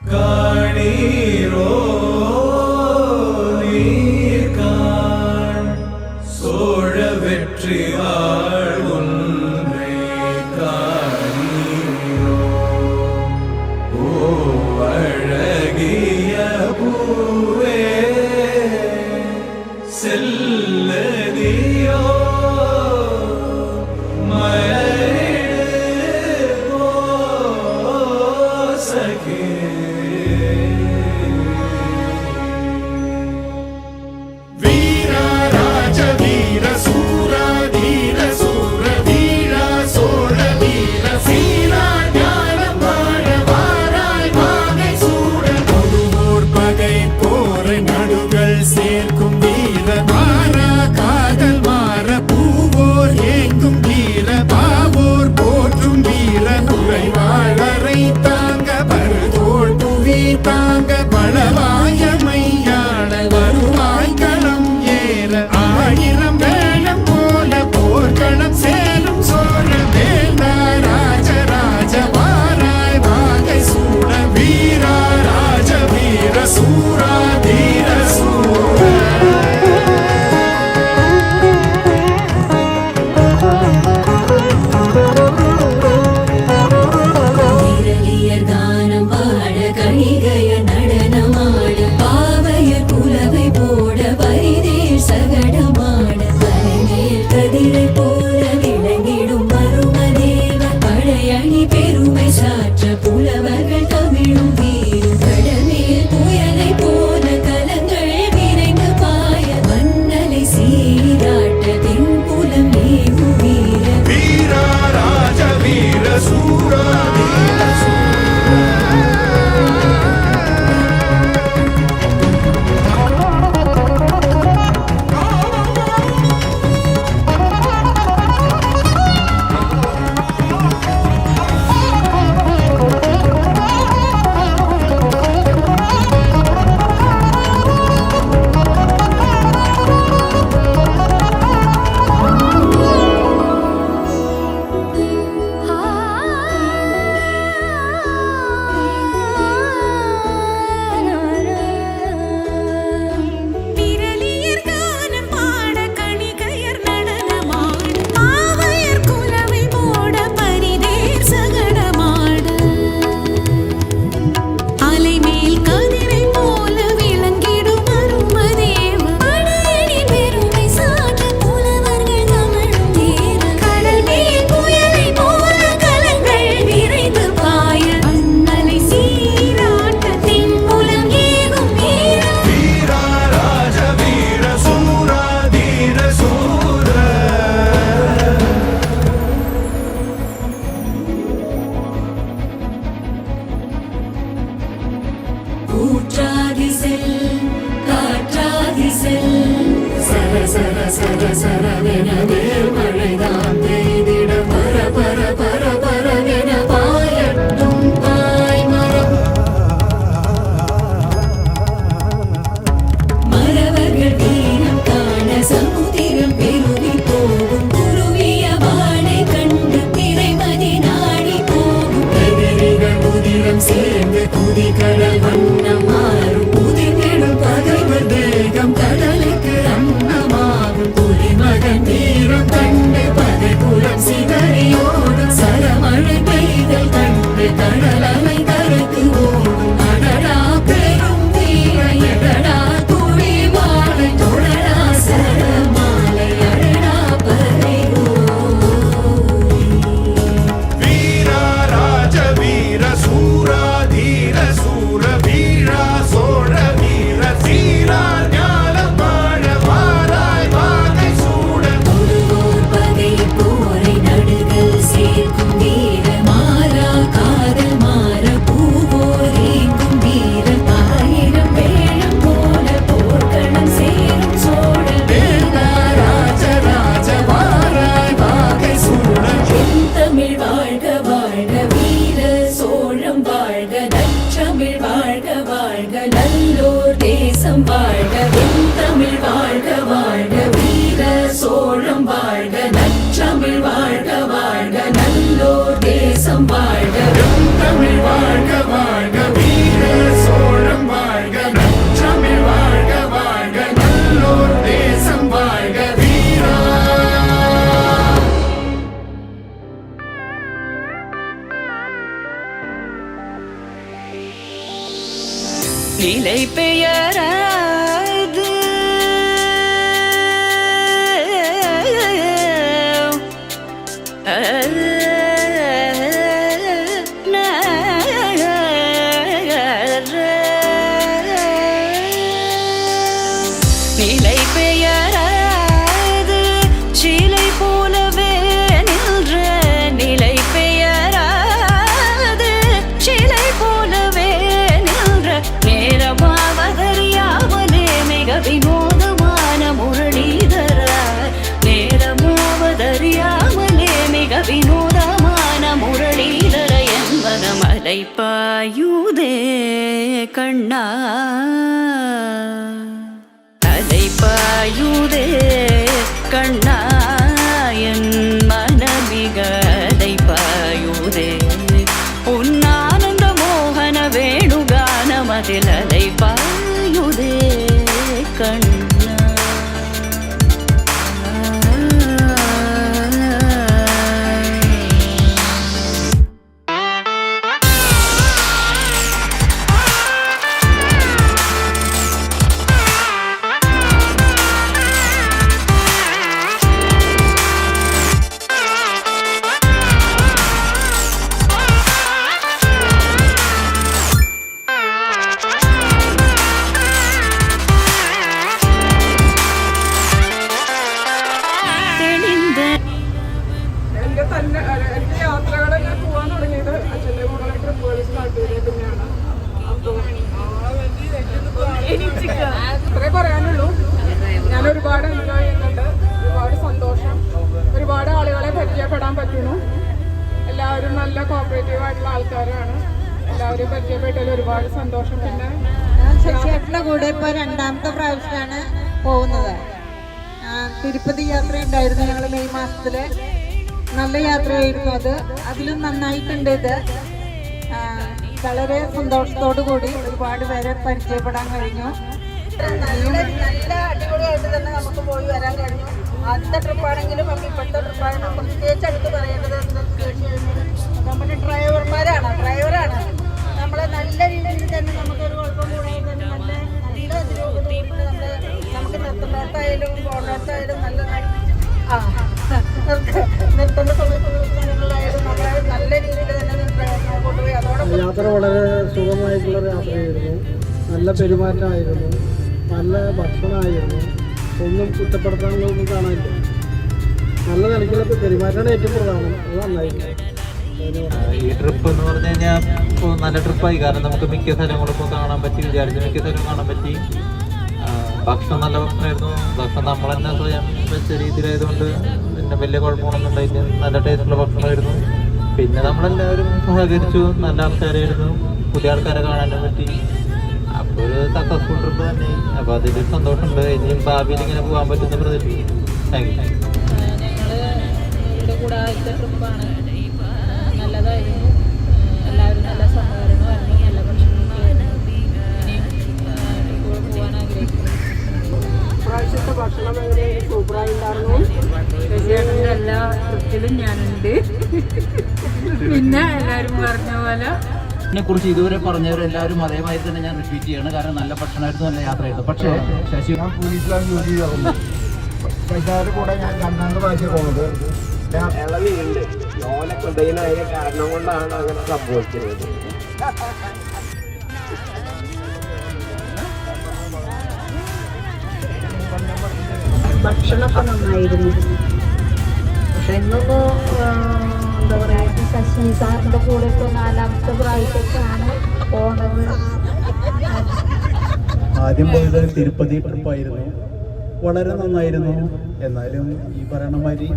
காணீரோ நீர்காண் சோழ வெற்றி வாழ் ஒன்றை காணீரோ ஓ அழகிய பூவே செல்லதியோ தாங்க பலவாயமையாள வருவாய் களம் ஏற ஆயிரம் வேளம் போல போர்க்களம் சேரும் சோழ வேந்தா ராஜராஜ வாராய் வாகை சூழ வீரா ராஜ வீர சூரா தீர சூர சேர்ந்து குதிகடல் வண்ணம் மாறும் புதிர்நெடும் பகைவர் தேகம் கடலுக்கு அன்னமாகும் புலிமகன் வீரம் கண்டு பகை குலம் சிதறியோடும் சரமழை பெய்தல் கண்டு கடல் அலை கரைக்கு ஓடும் அடடா பெரும் தீர எடடா துளி மாலை தொடடா சரமாலை அடடா பறை வீரா ராஜ வீர சூரா தீர சூர வீரா சோழ வீர தீரா ஞானம் வாழ வாராய் வாகை சூட ஒருவோர் பகை போரை நடுகள் சேர்க்கும் வீர மாறா காதல் மாற பூவோர் ஏங்கும் வீர ஆயிரம் வேளம் போல போர்க்களம் சேரும் சோழ வேந்தா ராஜராஜ வாராய் வாகை சூட தமிழ் வாழ்க வாழ்க வீர சோழம் வாழ்க நற்றமிழ் வாழ்க வாழ்க நல்லோர் தேசம் வாழ்க தமிழ் வாழ்க வாழ்க வீர சோழம் வாழ்க நற்றமிழ் வாழ்க வாழ்க நல்லோர் தேசம் வாழ்க தமிழ் வாழ்க வாழ்க வீர நிலை பெயராது நிலை பெயராது சிலை போலவே நின்ற நிலை பெயராது சிலை போலவே நின்ற நேரமாவதறியாமலே மிக வினோதமான முரளிதர நேரமாவதறியாமலே மிக வினோதமான முரளிதர என்பன மலை பாயுதே கண்ணா பாயுதே கண்ணாயன் மனமிக அலை பாயுதே உன்னானந்த மோகன வேணுகானமதில் அலை பாயுதே கண்ணா ഇത്രേ പറയാനുള്ളൂ. ഞാൻ ഒരുപാട് എൻജോയ് ചെയ്യുന്നുണ്ട്, ഒരുപാട് സന്തോഷം, ഒരുപാട് ആളുകളെ പരിചയപ്പെടാൻ പറ്റുന്നു. എല്ലാവരും നല്ല കോപ്പറേറ്റീവ് ആയിട്ടുള്ള ആൾക്കാരാണ്. എല്ലാവരും പരിചയപ്പെട്ടതിൽ ഒരുപാട് സന്തോഷം. പിന്നെ ശശിയേട്ടൻ്റെ കൂടെ ഇപ്പോൾ രണ്ടാമത്തെ പ്രാവശ്യമാണ് പോകുന്നത്. തിരുപ്പതി യാത്ര ഉണ്ടായിരുന്നു ഞങ്ങൾ മെയ് മാസത്തിൽ. നല്ല യാത്രയായിരുന്നു അത്. അതിലും നന്നായിട്ടുണ്ട് ഇത്. വളരെ സന്തോഷത്തോടു കൂടി ഒരുപാട് പേരെ പരിചയപ്പെടാൻ കഴിഞ്ഞു. നല്ല അടിപൊളിയായിട്ട് തന്നെ നമുക്ക് പോയി വരാൻ കഴിഞ്ഞു. ആദ്യത്തെ ട്രിപ്പാണെങ്കിലും നമുക്ക് ഇപ്പോഴത്തെ ട്രിപ്പാണെങ്കിലും പ്രത്യേകിച്ച് അടുത്ത് പറയേണ്ടത് നമ്മുടെ ഡ്രൈവറാണ് നമ്മളെ നല്ല രീതിയിൽ തന്നെ നമുക്കൊരു കുഴപ്പം കൂടാതെ തന്നെ നല്ല ഇതിലൂടെ നമുക്ക് നിർത്തുന്നിടത്തായാലും പോകുന്നിടത്തായാലും നല്ല നിർത്തുന്ന സമയത്തായാലും നമ്മളെ നല്ല രീതിയിൽ തന്നെ കൊണ്ടുപോയി. അതോടൊപ്പം യാത്ര വളരെ സുഖമായിട്ടുള്ളൊരു യാത്രയായിരുന്നു. നല്ല പെരുമാറ്റമായിരുന്നു, നല്ല ഭക്ഷണമായിരുന്നു. ഒന്നും കുറ്റപ്പെടുത്താനുള്ളതൊന്നും കാണാനില്ല. നല്ല നിലയ്ക്കുള്ള പെരുമാറ്റമാണ് ഏറ്റവും പ്രധാനം. അത് നന്നായിരുന്നു. ഈ ട്രിപ്പ് എന്ന് പറഞ്ഞു കഴിഞ്ഞാൽ ഇപ്പോൾ നല്ല ട്രിപ്പായി. കാരണം നമുക്ക് മിക്ക സ്ഥലങ്ങളും ഇപ്പോൾ കാണാൻ പറ്റി, വിചാരിച്ച മിക്ക സ്ഥലവും കാണാൻ പറ്റി. ഭക്ഷണം നല്ല ഭക്ഷണമായിരുന്നു. ഭക്ഷണം നമ്മൾ തന്നെ സ്വയം വെച്ച രീതിയിലായതുകൊണ്ട് പിന്നെ വലിയ കുഴപ്പമൊന്നും ഉണ്ടായില്ല. നല്ല ടേസ്റ്റുള്ള ഭക്ഷണമായിരുന്നു. പിന്നെ നമ്മളെല്ലാവരും സഹകരിച്ചു, നല്ല ആൾക്കാരായിരുന്നു, പുതിയ ആൾക്കാരെ കാണാനും പറ്റി. അപ്പോൾ ഒരു സക്സസ്ഫുൾ ട്രിപ്പ് തന്നെ. അപ്പോൾ അതിൽ സന്തോഷമുണ്ട്. ഇനിയും ഭാവിയിൽ ഇങ്ങനെ പോകാൻ പറ്റുന്ന പ്രതീക്ഷിക്കും. Thank you. ഞങ്ങൾ ഇവിടെ കൂടെ ആദ്യത്തെ ട്രിപ്പാണ്. നല്ലതായിരുന്നു. എല്ലാവരും നല്ല സഹകരണമായിരുന്നു, നല്ല ഭക്ഷണമൊക്കെയായിരുന്നു. ഇനിയും ട്രിപ്പുകൾ പോകാൻ ആഗ്രഹിക്കുന്നു. പ്രാവശ്യത്തെ ഭക്ഷണം എങ്ങനെയാണ്? സൂപ്പറായിട്ടുണ്ടായിരുന്നു. ശശിയേട്ടൻ്റെ എല്ലാ ട്രിപ്പിലും ഞാനുണ്ട്. പിന്നെ എല്ലാവരും പറഞ്ഞ പോലെ കുറിച്ച് ഇതുവരെ പറഞ്ഞവരെല്ലാവരും അതേമാതിരി തന്നെ ഞാൻ റിപ്പീറ്റ് ചെയ്യണം. കാരണം നല്ല ഭക്ഷണമായിരുന്നു, നല്ല യാത്രയായിരുന്നു. പക്ഷേ ശശി ഞാൻ പോലീസിലാണ് ജോലി ചെയ്യാറുണ്ട്. ശശിയുടെ കൂടെ ഞാൻ രണ്ടാമത്തെ പ്രാവശ്യം പോകുന്നത്. ഇളവിയുണ്ട്. ഓല ഹൃദയനായ കാരണം കൊണ്ടാണ് അങ്ങനെ സംഭവിക്കുന്നത്. ഭക്ഷണമൊക്കെ നന്നായിരുന്നു. പക്ഷെ ഇന്നൊന്ന് എന്താ പറയുക, ശശി സാറിൻ്റെ കൂടെ ഇപ്പോൾ നാലാമത്തെ പ്രാവശ്യത്താണ് പോണത്. ആദ്യം പോയത് തിരുപ്പതി ട്രിപ്പായിരുന്നു. വളരെ നന്നായിരുന്നു. എന്നാലും ഈ പറയണ മാതിരി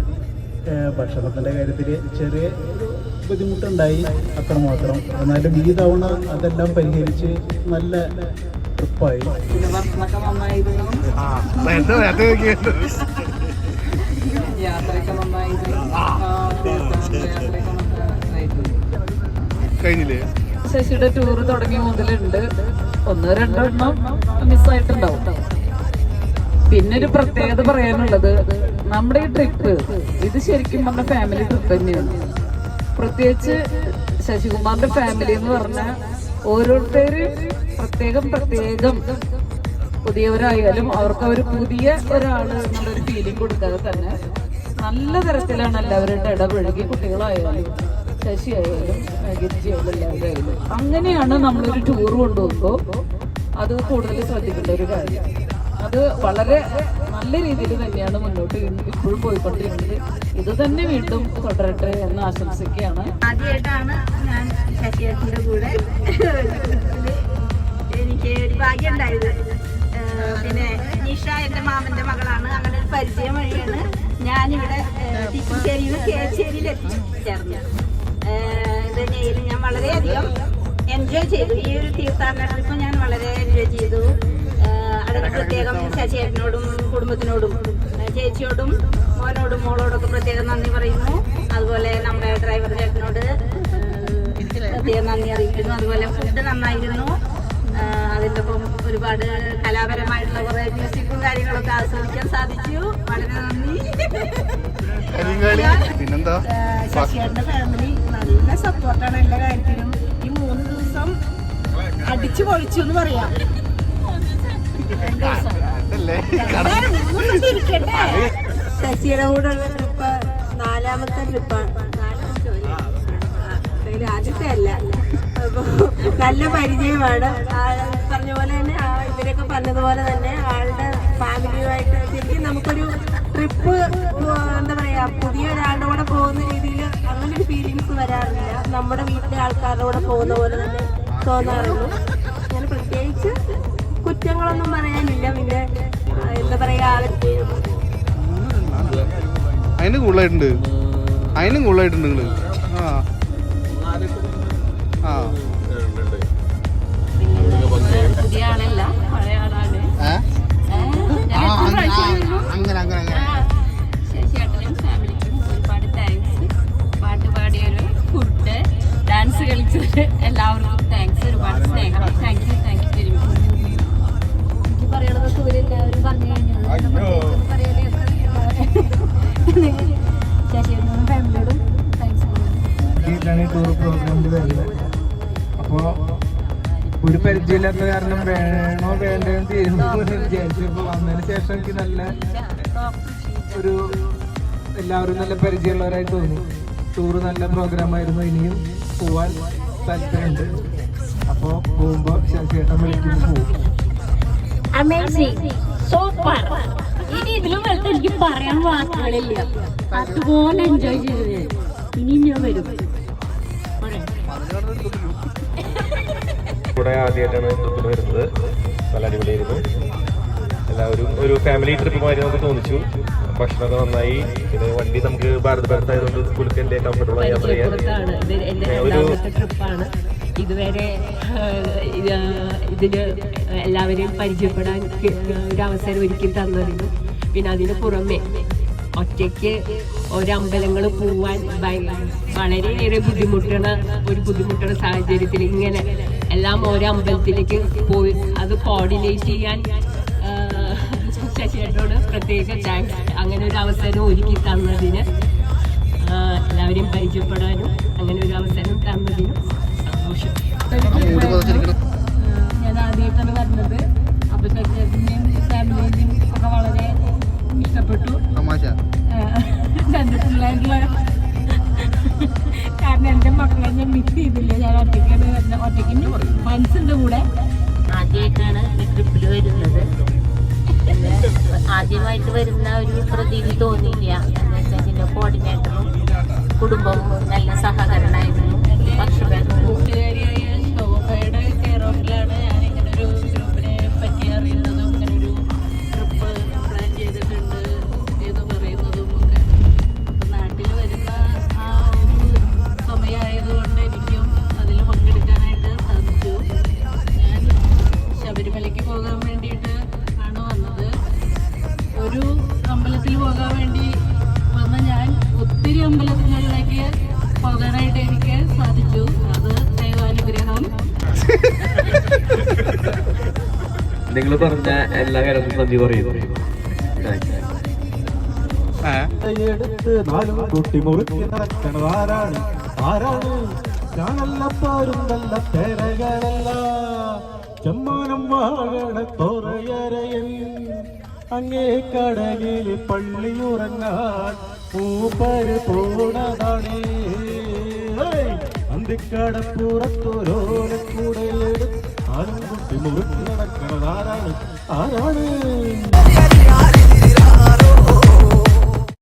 ഭക്ഷണത്തിൻ്റെ കാര്യത്തിൽ ചെറിയ ബുദ്ധിമുട്ടുണ്ടായി, അത്രമാത്രം. എന്നാലും ഈ തവണ അതെല്ലാം പരിഹരിച്ച് നല്ല ട്രിപ്പായി. ഭക്ഷണമൊക്കെ നന്നായിരുന്നു, യാത്രയൊക്കെ നന്നായിരുന്നു. ശശിയുടെ ടൂറ് തുടങ്ങിയ മുതലുണ്ട്. 1-2 എണ്ണം മിസ്സായിട്ടുണ്ടാവും. പിന്നെ ഒരു പ്രത്യേകത പറയാനുള്ളത്, നമ്മുടെ ഈ ട്രിപ്പ് ഇത് ശരിക്കും നമ്മുടെ ഫാമിലി ട്രിപ്പ് തന്നെയാണ്. പ്രത്യേകിച്ച് ശശികുമാറിന്റെ ഫാമിലി എന്ന് പറഞ്ഞാൽ ഓരോരുത്തര് പ്രത്യേകം പുതിയവരായാലും അവർക്ക് ഒരു പുതിയ ഒരാള് എന്നുള്ളൊരു ഫീലിംഗ് കൊടുക്കാതെ തന്നെ നല്ല തരത്തിലാണ് എല്ലാവരുടെ ഇടപഴകി, കുട്ടികളായാലും ശശിയായാലും ഗിരിജയായാലും എല്ലാവരും ആയാലും. അങ്ങനെയാണ് നമ്മളൊരു ടൂർ കൊണ്ടുപോകുമ്പോൾ അത് കൂടുതൽ ശ്രദ്ധിക്കേണ്ട ഒരു കാര്യം. അത് വളരെ നല്ല രീതിയിൽ തന്നെയാണ് മുന്നോട്ട് ഇപ്പോഴും പോയിക്കൊണ്ടിരിക്കുന്നത്. ഇത് തന്നെ വീണ്ടും തുടരട്ടെ എന്ന് ആശംസിക്കുകയാണ്. ആദ്യമായിട്ടാണ് ഞാൻ ശശിയേട്ടൻ്റെ കൂടെ എനിക്ക് ഒരു ഭാഗ്യം ഉണ്ടായത്. പിന്നെ നിഷ എൻ്റെ മാമൻ്റെ മകളാണ്. അങ്ങനെ ഒരു പരിചയം വഴിയാണ് ഞാനിവിടെ ടിപ്പുശ്ശേരിയിൽ കേച്ചേരിയിൽ എത്തിച്ചേർന്നു. ഇത് ഞാൻ വളരെയധികം എൻജോയ് ചെയ്തു. ഈ ഒരു തീർത്ഥാടന ട്രിപ്പ് ഞാൻ വളരെ എൻജോയ് ചെയ്തു. അതിന് പ്രത്യേകം ശശിയേട്ടനോടും കുടുംബത്തിനോടും ചേച്ചിയോടും മോനോടും മോളോടൊക്കെ പ്രത്യേകം നന്ദി പറയുന്നു. അതുപോലെ നമ്മുടെ ഡ്രൈവർ ചേട്ടനോട് പ്രത്യേകം നന്ദി അറിയിക്കുന്നു. അതുപോലെ ഫുഡ് നന്നായിരുന്നു. അതിൻ്റെ ഒപ്പം ഒരുപാട് കലാപരമായിട്ടുള്ള കുറേ മ്യൂസിക്കും കാര്യങ്ങളൊക്കെ ആസ്വദിക്കാൻ സാധിച്ചു. വളരെ നന്ദി. ശശിയേട്ടൻ്റെ ഫാമിലി നല്ല സപ്പോർട്ടാണ് എല്ലാ കാര്യത്തിലും. ഈ 3 ദിവസം അടിച്ചു പൊളിച്ചു എന്ന് പറയാം. ശശിയുടെ കൂടെ ഉള്ള ട്രിപ്പ് 4ാമത്തെ ട്രിപ്പാണ്. ആദ്യത്തെ അല്ല. അപ്പോൾ നല്ല പരിചയമാണ്. പറഞ്ഞ പോലെ തന്നെ ഇവരൊക്കെ പറഞ്ഞതുപോലെ തന്നെ ആളുടെ ഫാമിലിയുമായിട്ട് ശരിക്കും നമുക്കൊരു ട്രിപ്പ് എന്താ പറയുക, പുതിയ ഒരാളുടെ കൂടെ പോകുന്ന രീതിയിൽ അങ്ങനെ ഒരു ഫീലിങ്സ് വരാറില്ല. നമ്മുടെ വീട്ടിലെ ആൾക്കാരുടെ കൂടെ പോകുന്ന പോലെ തന്നെ തോന്നാറുള്ളൂ. അങ്ങനെ പ്രത്യേകിച്ച് കുറ്റങ്ങളൊന്നും പറയാനില്ല. പിന്നെ എന്താ പറയുക, അതിന് കൂടുതലായിട്ടുണ്ട് നിങ്ങള്. പുതിയ ആളല്ല, പഴയ ആളാണ്. ശശിയേട്ടനും ഫാമിലിക്കും ഒരുപാട് താങ്ക്സ്. പാട്ട് പാടിയൊരു ഫുഡ്, ഡാൻസ് കളിച്ചത് എല്ലാവർക്കും താങ്ക്സ്. ഒരുപാട് സ്നേഹം. Thank you very much. എനിക്ക് പറയണതൊക്കെ ഇവരെല്ലാവരും പറഞ്ഞു കഴിഞ്ഞു. ശശിയേട്ടനും ഫാമിലിയോടും താങ്ക്സ് പറയുന്നു. ടൂർ പ്രോഗ്രാമിൽ വരുന്നത്. അപ്പോൾ ഒരു പരിചയമില്ലാത്ത കാരണം വേണോ വേണ്ടെന്ന് തീരുമാനം വിചാരിച്ചപ്പോൾ വന്നതിന് ശേഷം എനിക്ക് നല്ല എല്ലാവരും നല്ല പരിചയമുള്ളവരായി തോന്നി. ടൂറ് നല്ല പ്രോഗ്രാമായിരുന്നു. ഇനിയും പോവാൻ താല്പര്യമുണ്ട്. അപ്പോൾ പോകുമ്പോൾ ശശിയേട്ടൻ വിളിക്കുമ്പോൾ പോകും. Amazing, super. ഇനി ഇതിലും വലുത് എനിക്ക് പറയാൻ വാക്കുകളില്ല. അതുപോലെ എൻജോയ് ചെയ്തത്. ഇനി ഞാൻ വരും. ഇവിടെ ആദ്യമായിട്ടാണ് ട്രിപ്പിന് വരുന്നത്. നല്ല അടിപൊളിയായിരുന്നു. എല്ലാവരും ഒരു ഫാമിലി ട്രിപ്പ് മാതിരി നമുക്ക് തോന്നിച്ചു. ഭക്ഷണമൊക്കെ നന്നായി. പിന്നെ വണ്ടി നമുക്ക് ഭാരത് ബസ് ആയതുകൊണ്ട് കുളിക്കലിന്റെ കംഫർട്ടബിൾ ആയി യാത്ര ചെയ്യാൻ ട്രിപ്പാണ്. ഇതുവരെ ഇതിന് എല്ലാവരെയും പരിചയപ്പെടാൻ ഒരു അവസരം ഒരുക്കി തന്നിരുന്നു. പിന്നെ അതിന് പുറമെ ഒറ്റയ്ക്ക് ഒരമ്പലങ്ങൾ പോവാൻ വളരെയേറെ ബുദ്ധിമുട്ടുന്ന സാഹചര്യത്തിൽ ഇങ്ങനെ എല്ലാം ഓരോ അമ്പലത്തിലേക്ക് പോയി അത് കോർഡിനേറ്റ് ചെയ്യാൻ ശശിയേട്ടനോട് പ്രത്യേക താങ്ക്സ്. അങ്ങനെ ഒരു അവസരം ഒരുക്കി തന്നതിന്, എല്ലാവരെയും പരിചയപ്പെടാനും അങ്ങനെ ഒരു അവസരം തന്നതിനും സന്തോഷം. ഞാൻ ആദ്യമായിട്ടാണ് വരുന്നത്. അപ്പോൾ ശശിയേട്ടൻ്റെയും ഫാമിലിൻ്റെയും ഒക്കെ വളരെ ഇഷ്ടപ്പെട്ടു. കണ്ടിട്ടുള്ള കാരണം എൻ്റെ മക്കളെ ഞാൻ മിസ് ചെയ്തില്ല. ഞാൻ ഒറ്റയ്ക്കാണ് വരുന്നത്. ഒറ്റയ്ക്ക് ഫ്രണ്ട്സിൻ്റെ കൂടെ ആദ്യമായിട്ടാണ് ഈ ട്രിപ്പിൽ വരുന്നത്. ആദ്യമായിട്ട് വരുന്ന ഒരു പ്രതീതി തോന്നിയില്ല. എന്താ വെച്ചാൽ ഇതിൻ്റെ കോർഡിനേറ്ററും കുടുംബവും നല്ല സഹകരണമായിരുന്നു. ഭക്ഷണം കൂട്ടുകാരിയായ ശോഭയുടെ കെയർ ഓഫിലാണ് ഞാനിങ്ങനെ ഒരു ഗ്രൂപ്പിനെ പറ്റി അറിയുന്നതും ഇങ്ങനെ ഒരു ട്രിപ്പ് പ്ലാൻ ചെയ്തിട്ടുണ്ട് എന്ന് പറയുന്നതും ഒക്കെ. അപ്പം നാട്ടിൽ വരുന്ന ആ ഒരു സമയമായതുകൊണ്ട് എനിക്കും അതിൽ പങ്കെടുക്കാനായിട്ട് സാധിച്ചു. ഞാൻ ശബരിമലയ്ക്ക് പോകാൻ വേണ്ടിയിട്ട് ആണ് വന്നത്. ഒരു അമ്പലത്തിൽ പോകാൻ വേണ്ടി വന്ന ഞാൻ ഒത്തിരി അമ്പലങ്ങളിലേക്ക് പോകാനായിട്ട് എനിക്ക് സാധിച്ചു. അത് ദൈവാനുഗ്രഹം. നിങ്ങൾ പറഞ്ഞ എല്ലാ കാര്യത്തിനും നന്ദി പറയുന്നു. ആരാണ് ഞാനല്ല പോരും നല്ല പേരകളല്ല ചെമ്മാനം വാഴണ തോറയരയൻ അങ്ങേ കടലിൽ പള്ളിയുറങ്ങാൻ പൂപ്പര് പോണതാണേ അന്തിക്കടപ്പുറത്തോരോലക്കൂടലെടുത്ത് ആരും കുട്ടി മുറുക്കി നടക്കണത് ആരാണ്